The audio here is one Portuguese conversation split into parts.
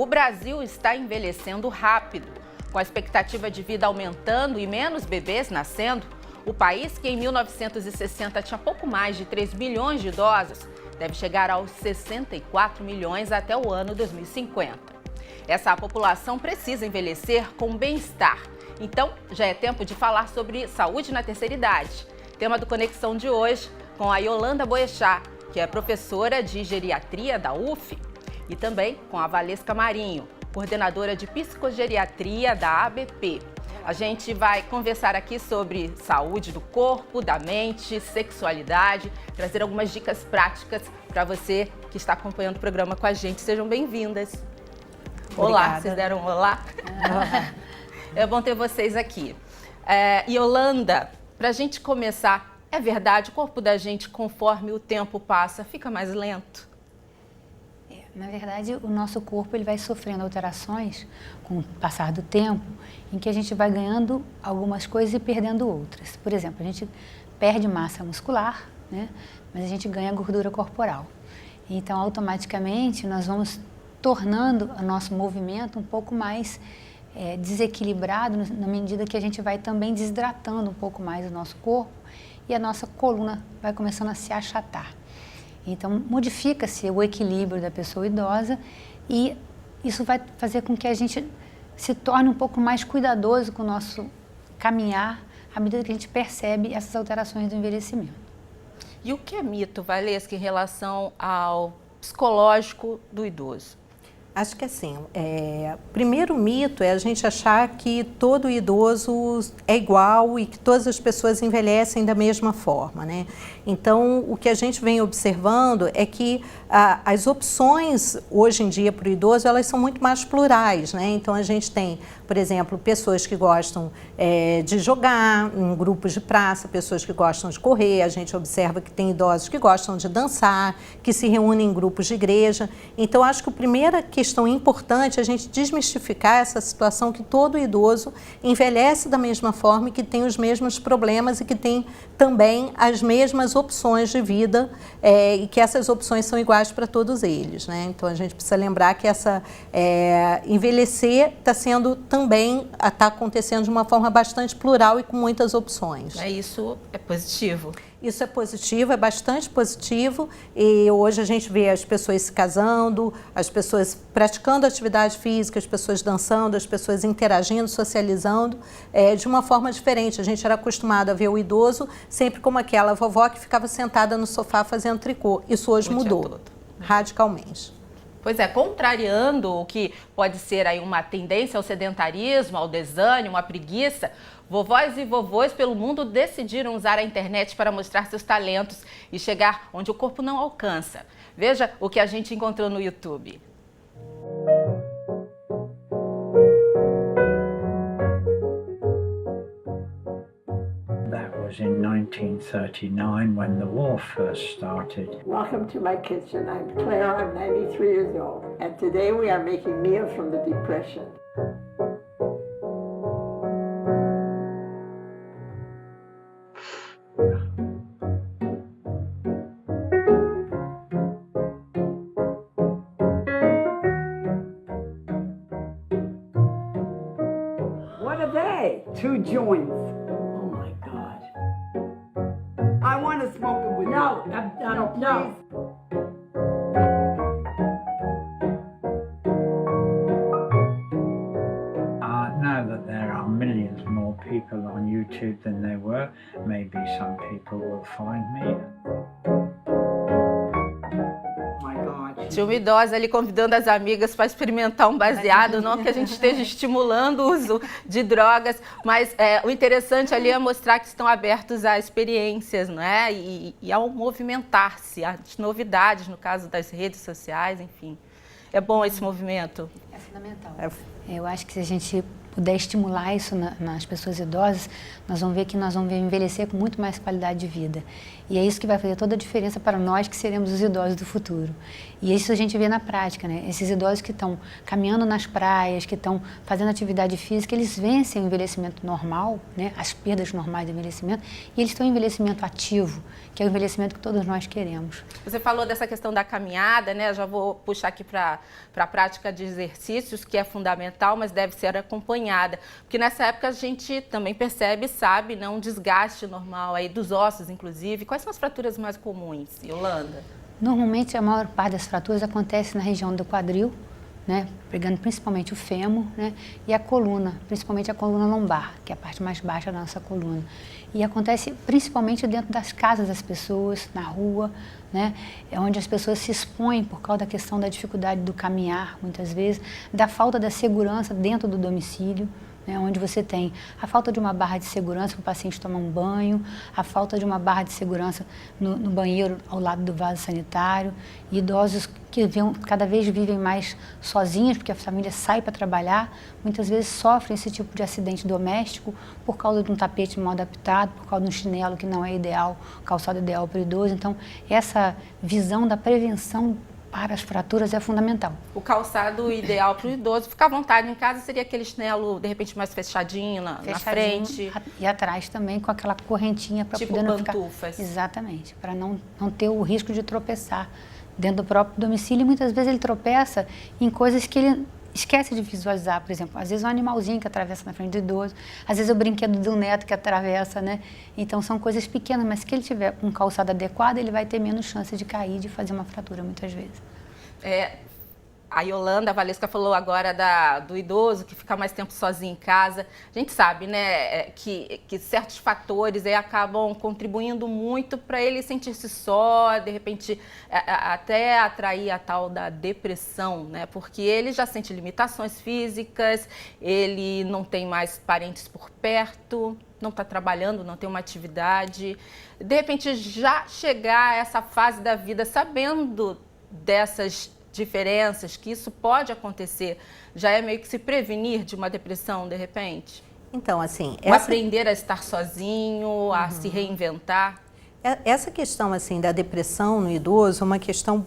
O Brasil está envelhecendo rápido. Com a expectativa de vida aumentando e menos bebês nascendo, o país, que em 1960 tinha pouco mais de 3 milhões de idosos, deve chegar aos 64 milhões até o ano 2050. Essa população precisa envelhecer com bem-estar. Então, já é tempo de falar sobre saúde na terceira idade. Tema do Conexão de hoje com a Yolanda Boechat, que é professora de geriatria da UF, e também com a Valesca Marinho, coordenadora de psicogeriatria da ABP. A gente vai conversar aqui sobre saúde do corpo, da mente, sexualidade, trazer algumas dicas práticas para você que está acompanhando o programa com a gente. Sejam bem-vindas. Olá, vocês deram um olá? É bom ter vocês aqui. Yolanda, para a gente começar, é verdade, o corpo da gente, conforme o tempo passa, fica mais lento? Na verdade, o nosso corpo ele vai sofrendo alterações com o passar do tempo, em que a gente vai ganhando algumas coisas e perdendo outras. Por exemplo, a gente perde massa muscular, né? Mas a gente ganha gordura corporal. Então, automaticamente, nós vamos tornando o nosso movimento um pouco mais desequilibrado, na medida que a gente vai também desidratando um pouco mais o nosso corpo e a nossa coluna vai começando a se achatar. Então, modifica-se o equilíbrio da pessoa idosa e isso vai fazer com que a gente se torne um pouco mais cuidadoso com o nosso caminhar à medida que a gente percebe essas alterações do envelhecimento. E o que é mito, Valesca, em relação ao psicológico do idoso? Acho que assim, primeiro mito é a gente achar que todo idoso é igual e que todas as pessoas envelhecem da mesma forma, né? Então, o que a gente vem observando é que as opções hoje em dia para o idoso, elas são muito mais plurais, né? Então, a gente tem, por exemplo, pessoas que gostam de jogar em grupos de praça, pessoas que gostam de correr, a gente observa que tem idosos que gostam de dançar, que se reúnem em grupos de igreja. Então, acho que a primeira questão importante é a gente desmistificar essa situação que todo idoso envelhece da mesma forma e que tem os mesmos problemas e que tem também as mesmas opções de vida e que essas opções são iguais para todos eles, né? Então a gente precisa lembrar que envelhecer está acontecendo de uma forma bastante plural e com muitas opções. Isso é positivo. Isso é positivo, é bastante positivo e hoje a gente vê as pessoas se casando, as pessoas praticando atividade física, as pessoas dançando, as pessoas interagindo, socializando de uma forma diferente. A gente era acostumado a ver o idoso sempre como aquela vovó que ficava sentada no sofá fazendo tricô. Isso hoje mudou radicalmente. Pois é, contrariando o que pode ser aí uma tendência ao sedentarismo, ao desânimo, à preguiça, vovós e vovôs pelo mundo decidiram usar a internet para mostrar seus talentos e chegar onde o corpo não alcança. Veja o que a gente encontrou no YouTube. In 1939 when the war first started. Welcome to my kitchen. I'm Claire, I'm 93 years old, and today we are making meals from the Depression. What are they? 2 joints. I want to smoke it with you. No. Now that there are millions more people on YouTube than there were, maybe some people will find me. Tinha uma idosa ali convidando as amigas para experimentar um baseado, não que a gente esteja estimulando o uso de drogas, mas o interessante ali é mostrar que estão abertos a experiências, não é? E ao movimentar-se, às novidades, no caso das redes sociais, enfim. É bom esse movimento? É fundamental. Eu acho que se a gente puder estimular isso nas pessoas idosas, nós vamos ver que nós vamos envelhecer com muito mais qualidade de vida. E é isso que vai fazer toda a diferença para nós que seremos os idosos do futuro. E isso a gente vê na prática, né? Esses idosos que estão caminhando nas praias, que estão fazendo atividade física, eles vencem o envelhecimento normal, né? As perdas normais do envelhecimento, e eles estão em envelhecimento ativo, que é o envelhecimento que todos nós queremos. Você falou dessa questão da caminhada, né? Eu já vou puxar aqui para a prática de exercícios, que é fundamental, mas deve ser acompanhada. Porque nessa época a gente também percebe, sabe, né, um desgaste normal aí dos ossos, inclusive. Quais são as fraturas mais comuns, Yolanda? Normalmente a maior parte das fraturas acontece na região do quadril, né, pegando principalmente o fêmur, né, e a coluna, principalmente a coluna lombar, que é a parte mais baixa da nossa coluna. E acontece principalmente dentro das casas das pessoas, na rua, né, é onde as pessoas se expõem por causa da questão da dificuldade do caminhar, muitas vezes, da falta da segurança dentro do domicílio, né, onde você tem a falta de uma barra de segurança para o paciente tomar um banho, a falta de uma barra de segurança no banheiro ao lado do vaso sanitário, e idosos que cada vez vivem mais sozinhos, porque a família sai para trabalhar, muitas vezes sofrem esse tipo de acidente doméstico por causa de um tapete mal adaptado, por causa de um chinelo que não é ideal, calçado ideal para o idoso. Então, essa visão da prevenção para as fraturas é fundamental. O calçado ideal para o idoso, ficar à vontade em casa, seria aquele chinelo, de repente, mais fechadinho na frente. E atrás também, com aquela correntinha para tipo poder não pantufas. Ficar... Exatamente, para não ter o risco de tropeçar dentro do próprio domicílio. E muitas vezes ele tropeça em coisas que ele esquece de visualizar, por exemplo, às vezes um animalzinho que atravessa na frente do idoso, às vezes o brinquedo do neto que atravessa, né? Então são coisas pequenas, mas se ele tiver um calçado adequado, ele vai ter menos chance de cair, de fazer uma fratura muitas vezes. A Yolanda, a Valesca falou agora do idoso que fica mais tempo sozinho em casa. A gente sabe, né, que certos fatores aí acabam contribuindo muito para ele sentir-se só, de repente até atrair a tal da depressão, né? Porque ele já sente limitações físicas, ele não tem mais parentes por perto, não está trabalhando, não tem uma atividade. De repente já chegar a essa fase da vida sabendo dessas diferenças, que isso pode acontecer, já é meio que se prevenir de uma depressão, de repente? Então, assim... Aprender a estar sozinho, a se reinventar? Essa questão, assim, da depressão no idoso é uma questão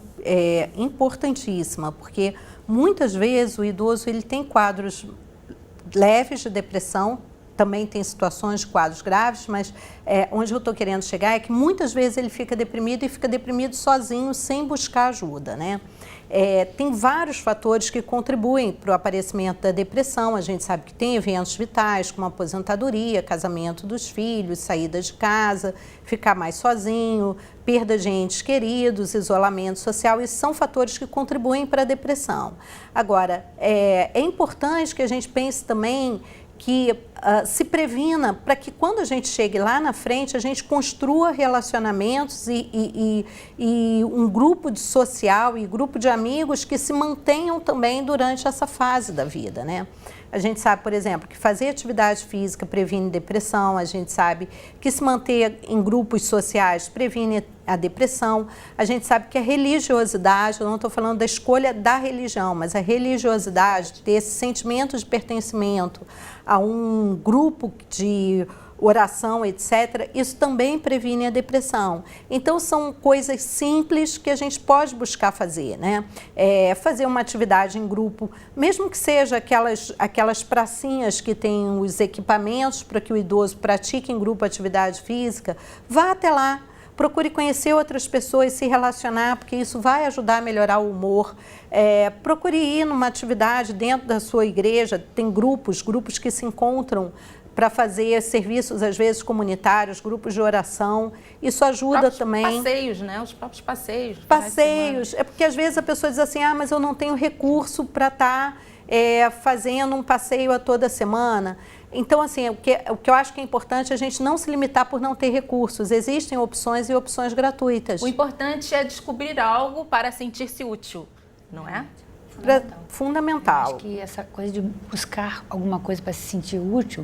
importantíssima, porque muitas vezes o idoso ele tem quadros leves de depressão, também tem situações de quadros graves, mas onde eu estou querendo chegar é que muitas vezes ele fica deprimido e fica deprimido sozinho, sem buscar ajuda, né? Tem vários fatores que contribuem para o aparecimento da depressão. A gente sabe que tem eventos vitais, como aposentadoria, casamento dos filhos, saída de casa, ficar mais sozinho, perda de entes queridos, isolamento social. Isso são fatores que contribuem para a depressão. Agora, é importante que a gente pense também que se previna para que quando a gente chegue lá na frente, a gente construa relacionamentos e um grupo social e grupo de amigos que se mantenham também durante essa fase da vida, né? A gente sabe, por exemplo, que fazer atividade física previne depressão, a gente sabe que se manter em grupos sociais previne a depressão, a gente sabe que a religiosidade, eu não estou falando da escolha da religião, mas a religiosidade, ter esse sentimento de pertencimento a um grupo de oração, etc., isso também previne a depressão. Então, são coisas simples que a gente pode buscar fazer, né? Fazer uma atividade em grupo, mesmo que seja aquelas pracinhas que têm os equipamentos para que o idoso pratique em grupo atividade física, vá até lá. Procure conhecer outras pessoas, se relacionar, porque isso vai ajudar a melhorar o humor. Procure ir numa atividade dentro da sua igreja, tem grupos que se encontram para fazer serviços, às vezes, comunitários, grupos de oração. Isso ajuda também. Passeios, né? Os próprios passeios. Passeios. É porque, às vezes, a pessoa diz assim, mas eu não tenho recurso para estar fazendo um passeio a toda semana. Então, assim, o que eu acho que é importante é a gente não se limitar por não ter recursos. Existem opções e opções gratuitas. O importante é descobrir algo para sentir-se útil, não é? Fundamental. Eu acho que essa coisa de buscar alguma coisa para se sentir útil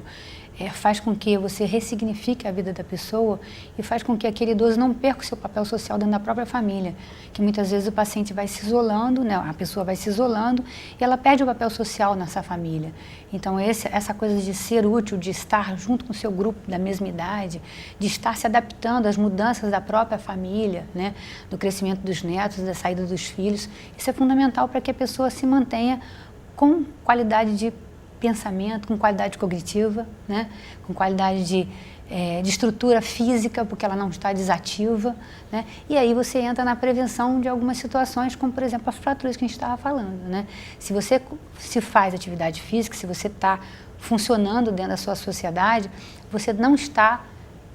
faz com que você ressignifique a vida da pessoa e faz com que aquele idoso não perca o seu papel social dentro da própria família, que muitas vezes o paciente vai se isolando, né, a pessoa vai se isolando e ela perde o papel social nessa família. Então essa coisa de ser útil, de estar junto com o seu grupo da mesma idade, de estar se adaptando às mudanças da própria família, né, do crescimento dos netos, da saída dos filhos, isso é fundamental para que a pessoa se mantenha com qualidade de pensamento, com qualidade cognitiva, né? Com qualidade de estrutura física, porque ela não está desativa, né? E aí você entra na prevenção de algumas situações, como, por exemplo, as fraturas que a gente estava falando, né? Se você se faz atividade física, se você está funcionando dentro da sua sociedade, você não está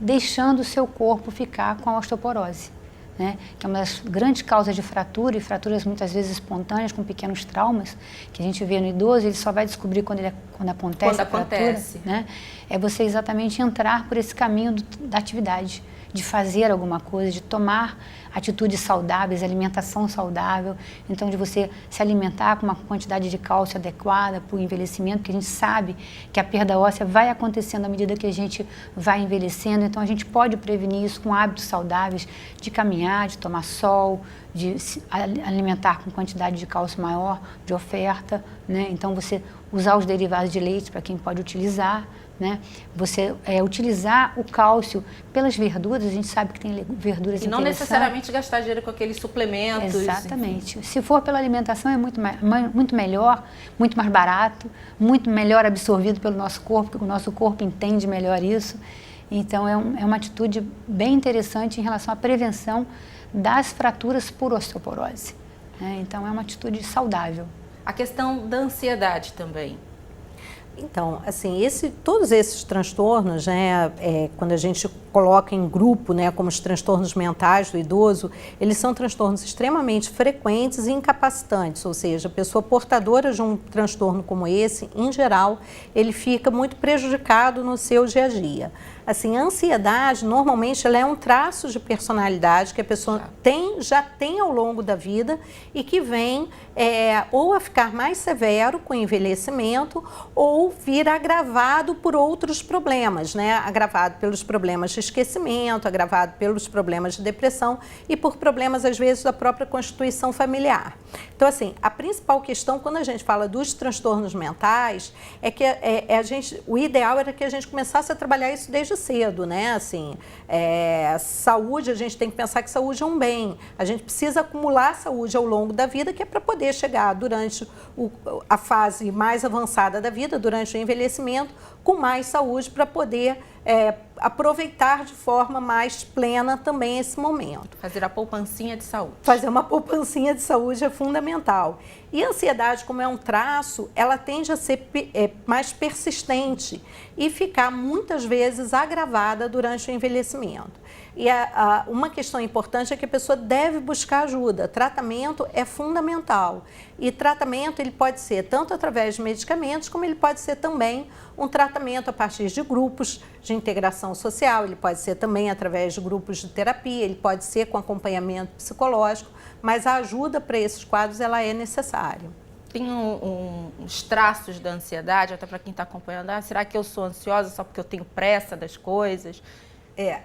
deixando o seu corpo ficar com a osteoporose, né, que é uma das grandes causas de fratura, e fraturas muitas vezes espontâneas, com pequenos traumas, que a gente vê no idoso, ele só vai descobrir quando acontece a fratura, né, é você exatamente entrar por esse caminho da atividade, de fazer alguma coisa, de tomar atitudes saudáveis, alimentação saudável, então de você se alimentar com uma quantidade de cálcio adequada para o envelhecimento, porque a gente sabe que a perda óssea vai acontecendo à medida que a gente vai envelhecendo, então a gente pode prevenir isso com hábitos saudáveis, de caminhar, de tomar sol, de se alimentar com quantidade de cálcio maior, de oferta, né? Então você usar os derivados de leite para quem pode utilizar, né? Você utilizar o cálcio pelas verduras, a gente sabe que tem verduras interessantes. E não necessariamente gastar dinheiro com aqueles suplementos. Exatamente. Enfim. Se for pela alimentação é muito melhor, muito mais barato, muito melhor absorvido pelo nosso corpo, porque o nosso corpo entende melhor isso. Então é uma atitude bem interessante em relação à prevenção das fraturas por osteoporose, né? Então é uma atitude saudável. A questão da ansiedade também. Então, assim, todos esses transtornos, né, quando a gente coloca em grupo, né, como os transtornos mentais do idoso, eles são transtornos extremamente frequentes e incapacitantes, ou seja, a pessoa portadora de um transtorno como esse, em geral, ele fica muito prejudicado no seu dia a dia. Assim, a ansiedade, normalmente, ela é um traço de personalidade que a pessoa já tem ao longo da vida e que vem ou a ficar mais severo com o envelhecimento ou vir agravado por outros problemas, né? Agravado pelos problemas de esquecimento, agravado pelos problemas de depressão e por problemas, às vezes, da própria constituição familiar. Então, assim, a principal questão, quando a gente fala dos transtornos mentais, é que o ideal era que a gente começasse a trabalhar isso desde cedo, né? Assim, saúde, a gente tem que pensar que saúde é um bem. A gente precisa acumular saúde ao longo da vida, que é para poder chegar durante a fase mais avançada da vida, durante o envelhecimento, com mais saúde para poder aproveitar de forma mais plena também esse momento. Fazer a poupancinha de saúde. Fazer uma poupancinha de saúde é fundamental. E a ansiedade, como é um traço, ela tende a ser mais persistente e ficar muitas vezes agravada durante o envelhecimento. E uma questão importante é que a pessoa deve buscar ajuda. Tratamento é fundamental. E tratamento ele pode ser tanto através de medicamentos, como ele pode ser também um tratamento a partir de grupos de integração social, ele pode ser também através de grupos de terapia, ele pode ser com acompanhamento psicológico, mas a ajuda para esses quadros ela é necessária. Tem uns traços da ansiedade, até para quem está acompanhando, será que eu sou ansiosa só porque eu tenho pressa das coisas?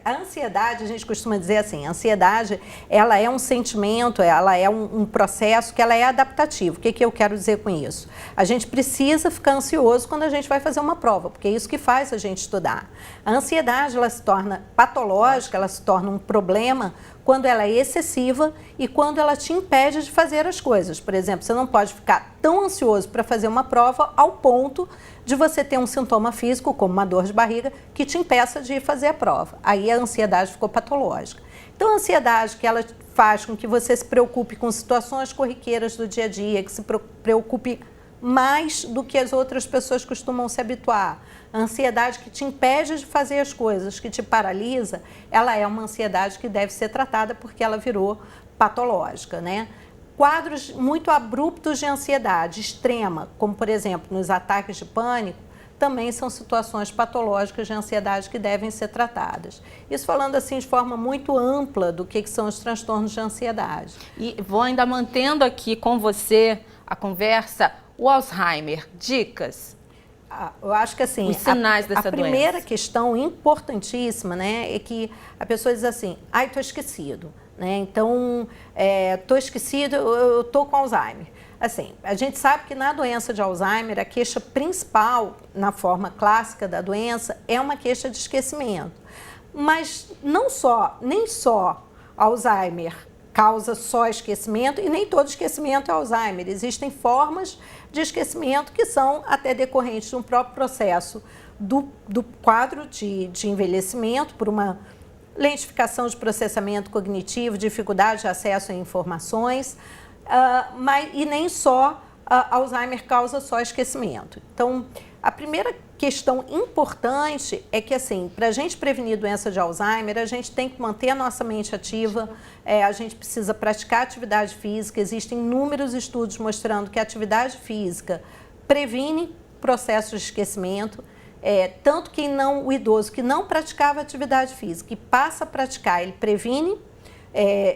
A ansiedade, a gente costuma dizer assim, a ansiedade, ela é um sentimento, ela é um processo que ela é adaptativo. O que eu quero dizer com isso? A gente precisa ficar ansioso quando a gente vai fazer uma prova, porque é isso que faz a gente estudar. A ansiedade, ela se torna patológica, ela se torna um problema quando ela é excessiva e quando ela te impede de fazer as coisas. Por exemplo, você não pode ficar tão ansioso para fazer uma prova ao ponto de você ter um sintoma físico, como uma dor de barriga, que te impeça de ir fazer a prova. Aí a ansiedade ficou patológica. Então, a ansiedade que ela faz com que você se preocupe com situações corriqueiras do dia a dia, que se preocupe mais do que as outras pessoas costumam se habituar. A ansiedade que te impede de fazer as coisas, que te paralisa, ela é uma ansiedade que deve ser tratada porque ela virou patológica, né? Quadros muito abruptos de ansiedade extrema, como por exemplo nos ataques de pânico, também são situações patológicas de ansiedade que devem ser tratadas. Isso falando assim de forma muito ampla do que são os transtornos de ansiedade. E vou ainda mantendo aqui com você a conversa, o Alzheimer, dicas? Eu acho que assim, os sinais dessa a primeira doença. questão importantíssima, né, é que a pessoa diz assim, ai, tô esquecido, né, então, tô esquecido, eu tô com Alzheimer. Assim, a gente sabe que na doença de Alzheimer, a queixa principal, na forma clássica da doença, é uma queixa de esquecimento. Mas nem só Alzheimer causa só esquecimento e nem todo esquecimento é Alzheimer. Existem formas de esquecimento que são até decorrentes de um próprio processo do quadro de envelhecimento, por uma lentificação de processamento cognitivo, dificuldade de acesso a informações, e nem só Alzheimer causa só esquecimento. Então, a primeira questão importante é que, assim, para a gente prevenir doença de Alzheimer, a gente tem que manter a nossa mente ativa, a gente precisa praticar atividade física. Existem inúmeros estudos mostrando que a atividade física previne processos de esquecimento. Tanto o idoso que não praticava atividade física e passa a praticar, ele previne,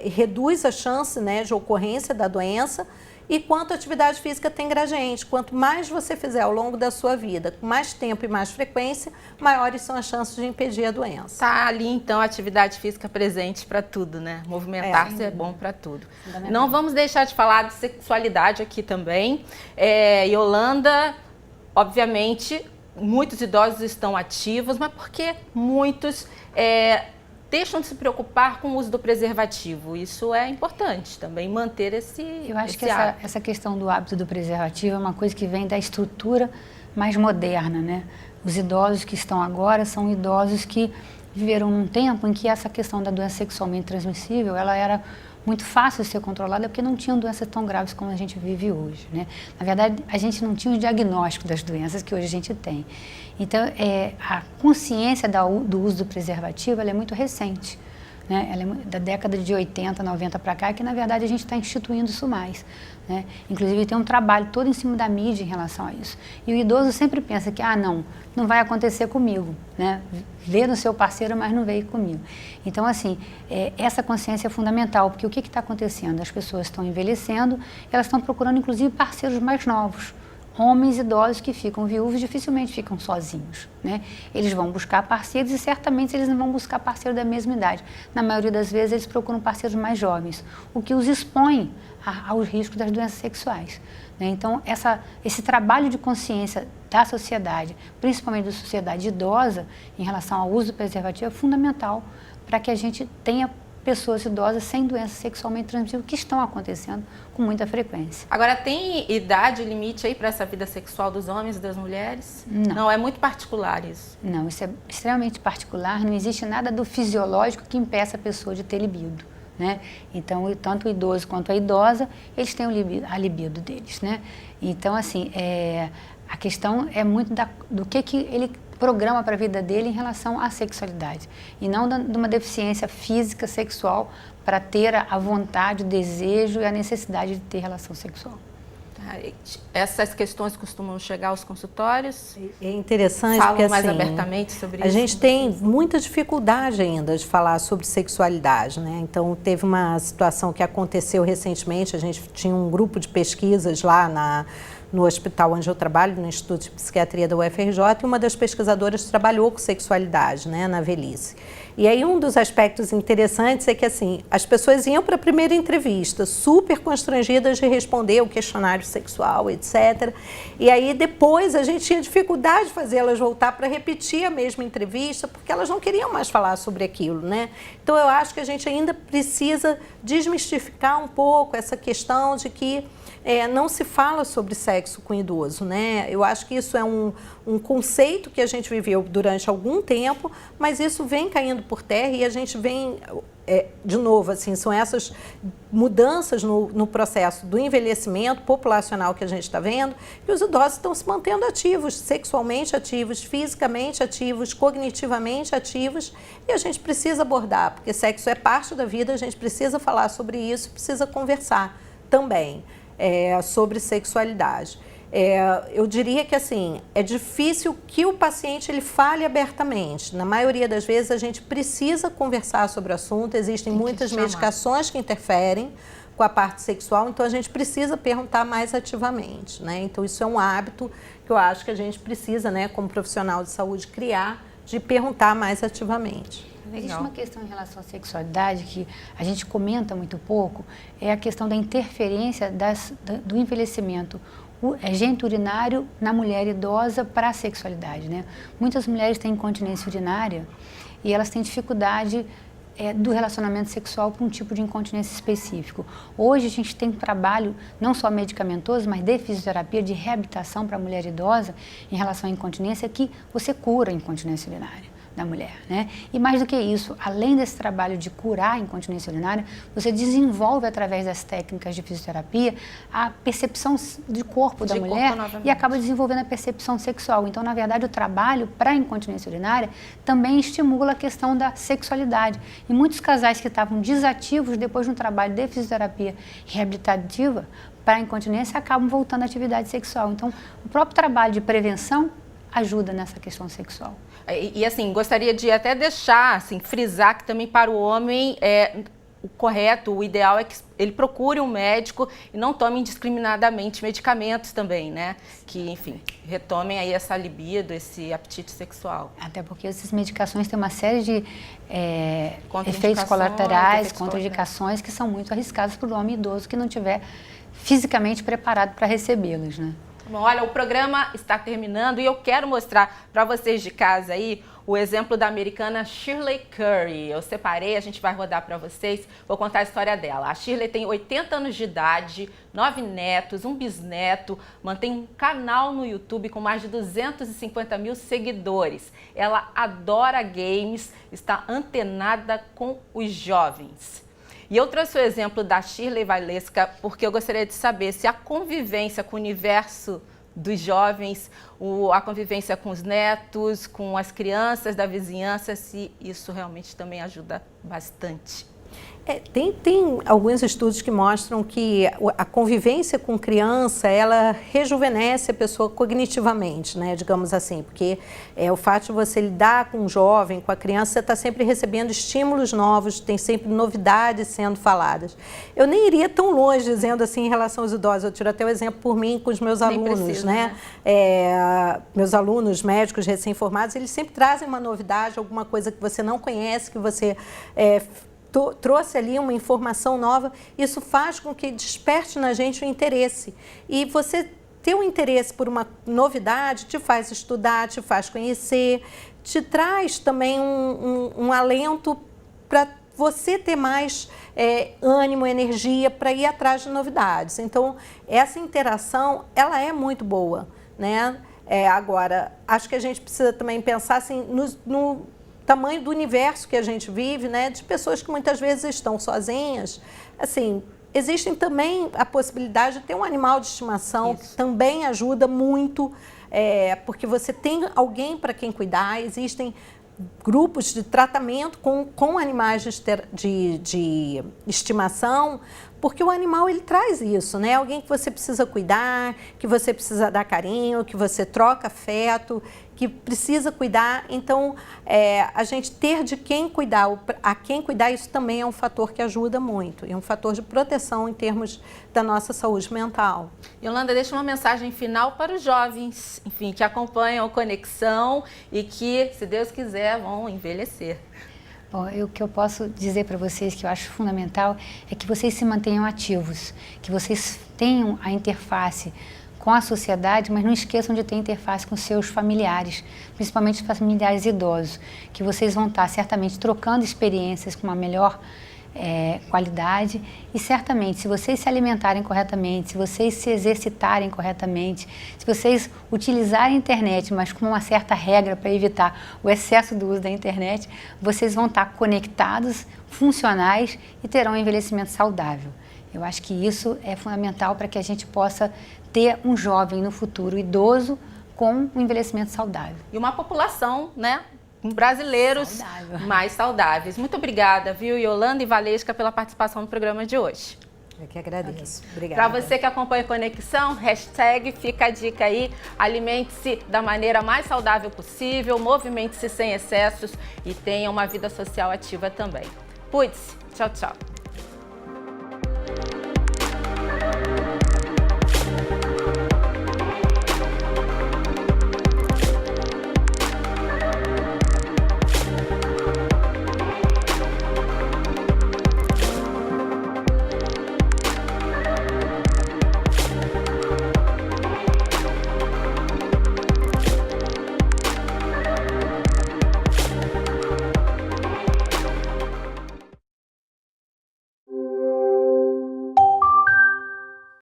reduz a chance, né, de ocorrência da doença. E quanto a atividade física tem gradiente, quanto mais você fizer ao longo da sua vida, com mais tempo e mais frequência, maiores são as chances de impedir a doença. Tá ali, então, a atividade física presente para tudo, né? Movimentar-se é bom para tudo. Não vamos deixar de falar de sexualidade aqui também. Yolanda, obviamente, muitos idosos estão ativos, mas por que muitos deixam de se preocupar com o uso do preservativo? Isso é importante também, manter esse Eu acho esse que hábito. essa questão do hábito do preservativo é uma coisa que vem da estrutura mais moderna, né? Os idosos que estão agora são idosos que viveram num tempo em que essa questão da doença sexualmente transmissível, ela era muito fácil de ser controlada porque não tinham doenças tão graves como a gente vive hoje, né? Na verdade, a gente não tinha o diagnóstico das doenças que hoje a gente tem. Então, a consciência do uso do preservativo, ela é muito recente, né? Ela é da década de 80, 90 para cá, que na verdade a gente está instituindo isso mais, né? Inclusive tem um trabalho todo em cima da mídia em relação a isso. E o idoso sempre pensa que, não vai acontecer comigo, né? Vê no seu parceiro, mas não veio comigo. Então, assim, essa consciência é fundamental, porque o que está acontecendo? As pessoas estão envelhecendo, elas estão procurando inclusive parceiros mais novos. Homens idosos que ficam viúvos dificilmente ficam sozinhos, né? Eles vão buscar parceiros e certamente eles não vão buscar parceiro da mesma idade. Na maioria das vezes eles procuram parceiros mais jovens, o que os expõe aos riscos das doenças sexuais, né? Então, esse trabalho de consciência da sociedade, principalmente da sociedade idosa, em relação ao uso do preservativo, é fundamental para que a gente tenha pessoas idosas sem doença sexualmente transmissível que estão acontecendo com muita frequência. Agora, tem idade limite aí para essa vida sexual dos homens e das mulheres? Não. É muito particular isso. Não, isso é extremamente particular, não existe nada do fisiológico que impeça a pessoa de ter libido, né? Então, tanto o idoso quanto a idosa, eles têm a libido deles, né? Então, assim, a questão é muito do que ele programa para a vida dele em relação à sexualidade e não de uma deficiência física sexual para ter a vontade, o desejo e a necessidade de ter relação sexual. Essas questões costumam chegar aos consultórios? É interessante Falam porque, mais assim, abertamente sobre isso? A gente tem muita dificuldade ainda de falar sobre sexualidade, né? Então, teve uma situação que aconteceu recentemente, a gente tinha um grupo de pesquisas lá no hospital onde eu trabalho, no Instituto de Psiquiatria da UFRJ, e uma das pesquisadoras trabalhou com sexualidade, né, na velhice. E aí um dos aspectos interessantes é que, assim, as pessoas iam para a primeira entrevista super constrangidas de responder o questionário sexual, etc. E aí depois a gente tinha dificuldade de fazê-las voltar para repetir a mesma entrevista, porque elas não queriam mais falar sobre aquilo, né? Então eu acho que a gente ainda precisa desmistificar um pouco essa questão de que não se fala sobre sexo com idoso, né? Eu acho que isso é um conceito que a gente viveu durante algum tempo, mas isso vem caindo por terra e a gente vem, de novo, assim, são essas mudanças no processo do envelhecimento populacional que a gente está vendo, e os idosos estão se mantendo ativos, sexualmente ativos, fisicamente ativos, cognitivamente ativos, e a gente precisa abordar, porque sexo é parte da vida, a gente precisa falar sobre isso, precisa conversar também. Sobre sexualidade. Eu diria que, assim, é difícil que o paciente ele fale abertamente. Na maioria das vezes a gente precisa conversar sobre o assunto, existem muitas medicações que interferem, com a parte sexual, então a gente precisa perguntar mais ativamente, né? Então isso é um hábito que eu acho que a gente precisa, né, como profissional de saúde, criar, de perguntar mais ativamente. Existe uma questão em relação à sexualidade que a gente comenta muito pouco, é a questão da interferência do envelhecimento geniturinário na mulher idosa para a sexualidade, né? Muitas mulheres têm incontinência urinária e elas têm dificuldade do relacionamento sexual para um tipo de incontinência específico. Hoje a gente tem um trabalho não só medicamentoso, mas de fisioterapia, de reabilitação para a mulher idosa em relação à incontinência, que você cura a incontinência urinária da mulher, né? E mais do que isso, além desse trabalho de curar a incontinência urinária, você desenvolve através das técnicas de fisioterapia a percepção de corpo da mulher e acaba desenvolvendo a percepção sexual. Então, na verdade, o trabalho para a incontinência urinária também estimula a questão da sexualidade. E muitos casais que estavam desativos depois de um trabalho de fisioterapia reabilitativa para a incontinência acabam voltando à atividade sexual. Então, o próprio trabalho de prevenção ajuda nessa questão sexual. E assim, gostaria de até deixar, assim, frisar que também para o homem o correto, o ideal é que ele procure um médico e não tome indiscriminadamente medicamentos também, né? Que, enfim, retomem aí essa libido, esse apetite sexual. Até porque essas medicações têm uma série de efeitos colaterais, contraindicações que são muito arriscadas para o homem idoso que não tiver fisicamente preparado para recebê-los, né? Bom, olha, o programa está terminando e eu quero mostrar para vocês de casa aí o exemplo da americana Shirley Curry. Eu separei, a gente vai rodar para vocês, vou contar a história dela. A Shirley tem 80 anos de idade, 9 netos, um bisneto, mantém um canal no YouTube com mais de 250 mil seguidores. Ela adora games, está antenada com os jovens. E eu trouxe o exemplo da Shirley Valesca porque eu gostaria de saber se a convivência com o universo dos jovens, a convivência com os netos, com as crianças da vizinhança, se isso realmente também ajuda bastante. Tem alguns estudos que mostram que a convivência com criança, ela rejuvenesce a pessoa cognitivamente, né, digamos assim, porque o fato de você lidar com um jovem, com a criança, você está sempre recebendo estímulos novos, tem sempre novidades sendo faladas. Eu nem iria tão longe dizendo assim em relação aos idosos, eu tiro até o exemplo por mim com os meus alunos, né? Meus alunos médicos recém-formados, eles sempre trazem uma novidade, alguma coisa que você não conhece, que você trouxe ali uma informação nova, isso faz com que desperte na gente o interesse. E você ter um interesse por uma novidade te faz estudar, te faz conhecer, te traz também um alento para você ter mais ânimo, energia para ir atrás de novidades. Então, essa interação, ela é muito boa, né? Agora, acho que a gente precisa também pensar assim, no tamanho do universo que a gente vive, né, de pessoas que muitas vezes estão sozinhas. Assim, existem também a possibilidade de ter um animal de estimação, que também ajuda muito, porque você tem alguém para quem cuidar, existem grupos de tratamento com animais de estimação, porque o animal ele traz isso, né? Alguém que você precisa cuidar, que você precisa dar carinho, que você troca afeto, que precisa cuidar. Então, a gente ter de quem cuidar, a quem cuidar, isso também é um fator que ajuda muito. É um fator de proteção em termos da nossa saúde mental. Yolanda, deixa uma mensagem final para os jovens, enfim, que acompanham o Conexão e que, se Deus quiser, vão envelhecer. Bom, o que eu posso dizer para vocês que eu acho fundamental é que vocês se mantenham ativos, que vocês tenham a interface com a sociedade, mas não esqueçam de ter interface com seus familiares, principalmente os familiares idosos, que vocês vão estar certamente trocando experiências com uma melhor qualidade e certamente, se vocês se alimentarem corretamente, se vocês se exercitarem corretamente, se vocês utilizarem a internet, mas com uma certa regra para evitar o excesso do uso da internet, vocês vão estar conectados, funcionais e terão um envelhecimento saudável. Eu acho que isso é fundamental para que a gente possa ter um jovem no futuro idoso com um envelhecimento saudável. E uma população, né, brasileiros mais saudáveis. Muito obrigada, viu, Yolanda e Valesca, pela participação no programa de hoje. Eu que agradeço. Obrigada. Para você que acompanha a Conexão, hashtag fica a dica aí, alimente-se da maneira mais saudável possível, movimente-se sem excessos e tenha uma vida social ativa também. Cuide-se. Tchau, tchau.